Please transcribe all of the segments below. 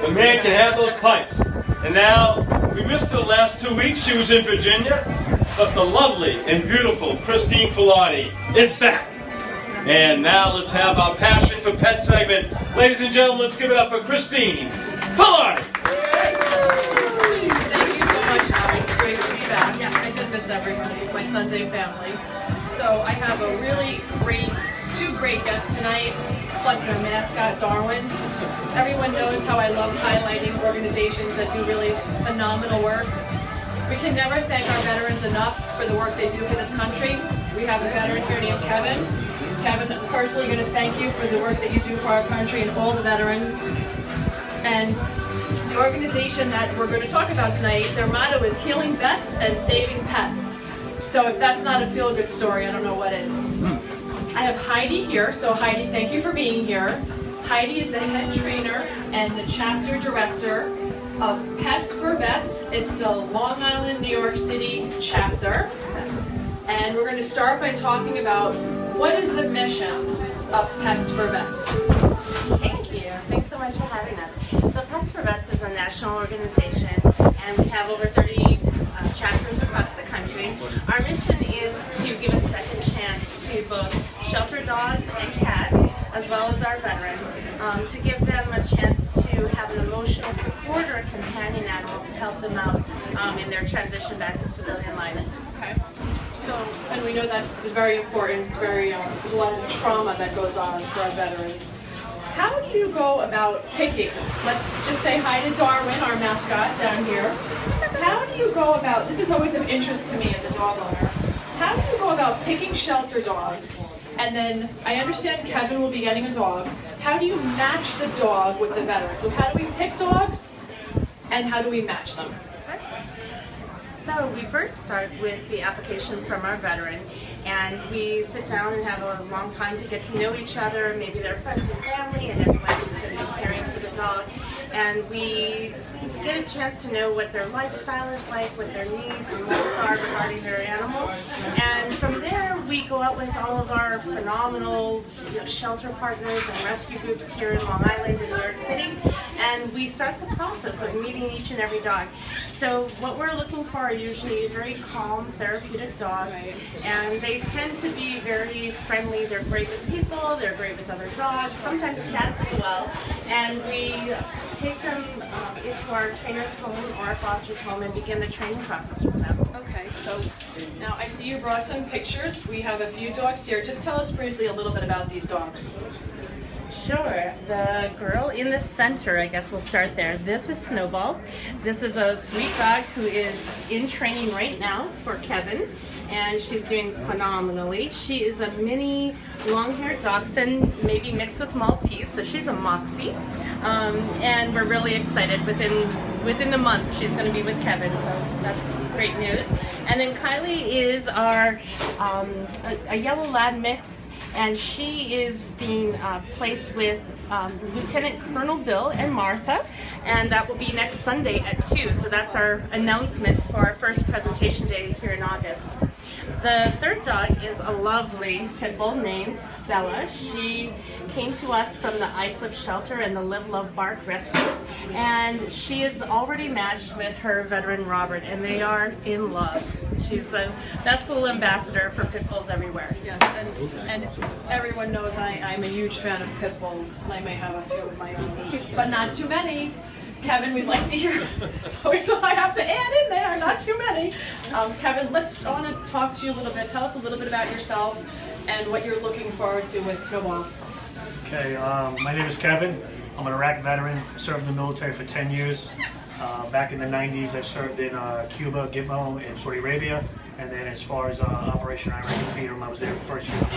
The man can have those pipes. And now, we missed her the last 2 weeks. She was in Virginia. But the lovely and beautiful Christine Filati is back. And now let's have our Passion for Pets segment. Ladies and gentlemen, let's give it up for Christine Filati. Thank you so much, Howie. It's great to be back. Yeah, I did miss everybody, my Sunday family. So I have a really two great guests tonight, plus their mascot, Darwin. Everyone knows how I love highlighting organizations that do really phenomenal work. We can never thank our veterans enough for the work they do for this country. We have a veteran here named Kevin. Kevin, I'm personally going to thank you for the work that you do for our country and all the veterans. And the organization that we're going to talk about tonight, their motto is Healing Vets and Saving Pets. So if that's not a feel-good story, I don't know what is. I have Heidi here. So Heidi, thank you for being here. Heidi is the head trainer and the chapter director of Pets for Vets. It's the Long Island, New York City chapter. And we're going to start by talking about what is the mission of Pets for Vets. Thank you. Thanks so much for having us. So Pets for Vets is a national organization, and we have over 30 chapters across the country. Our mission is to give a second chance to both shelter dogs and cats, as well as our veterans, to give them a chance to have an emotional support or a companion animal to help them out in their transition back to civilian life. Okay. So, and we know that's very important. It's very, there's a lot of trauma that goes on for our veterans. How do you go about picking? Let's just say hi to Darwin, our mascot down here. How do you go about, this is always of interest to me as a dog owner, how do you go about picking shelter dogs? And then, I understand Kevin will be getting a dog. How do you match the dog with the veteran? So how do we pick dogs, and how do we match them? So we first start with the application from our veteran, and we sit down and have a long time to get to know each other, maybe their friends and family, and everyone who's going to be caring for the dog. And we get a chance to know what their lifestyle is like, what their needs and wants are regarding their animal. And from there, we go out with all of our phenomenal shelter partners and rescue groups here in Long Island and New York City. And we start the process of meeting each and every dog. So what we're looking for are usually very calm, therapeutic dogs, and they tend to be very friendly. They're great with people, they're great with other dogs, sometimes cats as well. And we take them into our trainer's home or our foster's home and begin the training process for them. Okay, so now I see you brought some pictures. We have a few dogs here. Just tell us briefly a little bit about these dogs. Sure. The girl in the center, I guess we'll start there. This is Snowball. This is a sweet dog who is in training right now for Kevin, and she's doing phenomenally. She is a mini long-haired dachshund, maybe mixed with Maltese, so she's a Moxie. And we're really excited. Within the month, she's going to be with Kevin, so that's great news. And then Kylie is our a yellow lab mix, and she is being placed with Lieutenant Colonel Bill and Martha, and that will be next Sunday at 2. So that's our announcement for our first presentation day here in August. The third dog is a lovely pit bull named Bella. She came to us from the Islip Shelter and the Live Love Bark Rescue, and she is already matched with her veteran Robert, and they are in love. She's the best little ambassador for pit bulls everywhere. Yes, and everyone knows I'm a huge fan of pit bulls. I may have a few of my own, but not too many. Kevin, we'd like to hear. It's always what I have to add in there. Not too many. Kevin, I want to talk to you a little bit. Tell us a little bit about yourself and what you're looking forward to with Snowball. Okay, my name is Kevin. I'm an Iraq veteran. Served in the military for 10 years. Back in the 90s, I served in Cuba, Gitmo, and Saudi Arabia. And then as far as Operation Iraqi Freedom, I was there the first year of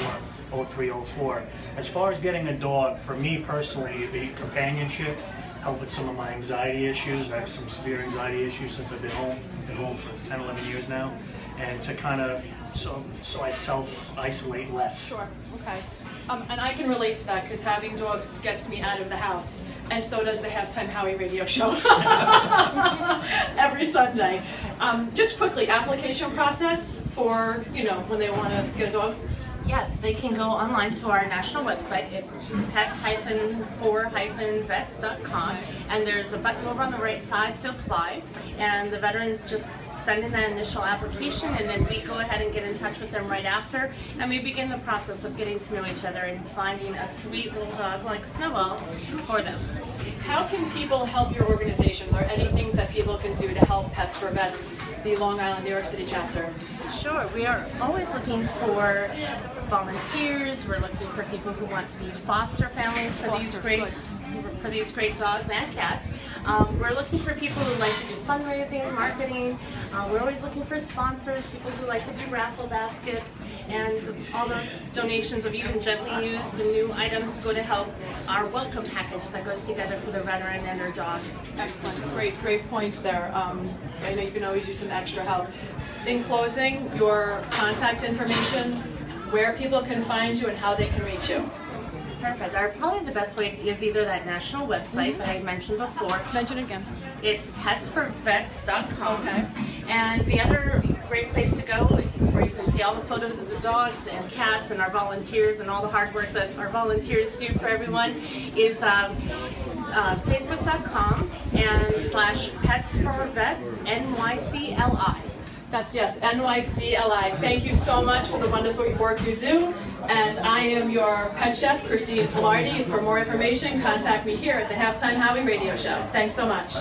the war, 03, 04. As far as getting a dog, for me personally, it'd be companionship, help with some of my anxiety issues. I have some severe anxiety issues since I've been home. I've been home for 10, 11 years now. And to kind of, so I self-isolate less. Sure, okay. And I can relate to that because having dogs gets me out of the house, and so does the Halftime Howie radio show every Sunday. Just quickly, application process for, when they want to get a dog? Yes, they can go online to our national website. It's pets-for-vets.com, and there's a button over on the right side to apply, and the veterans just send in that initial application, and then we go ahead and get in touch with them right after, and we begin the process of getting to know each other and finding a sweet little dog like Snowball for them. How can people help your organization? Are there any things that people can do to help Pets for Vets, the Long Island, New York City chapter? Sure, we are always looking for volunteers. We're looking for people who want to be foster families for these great dogs and cats. We're looking for people who like to do fundraising, marketing. We're always looking for sponsors, people who like to do raffle baskets, and all those donations of even gently used and new items go to help our welcome package that goes together for the veteran and their dog. Excellent, great points there. I know you can always use some extra help. In closing, your contact information, where people can find you and how they can reach you. Perfect. Probably the best way is either that national website that I mentioned before. Mention it again. It's petsforvets.com. Okay. And the other great place to go, where you can see all the photos of the dogs and cats and our volunteers and all the hard work that our volunteers do for everyone, is facebook.com and /petsforvetsnycli. That's, yes, NYCLI. Thank you so much for the wonderful work you do. And I am your pet chef, Christine Filardi. For more information, contact me here at the Halftime Howie Radio Show. Thanks so much.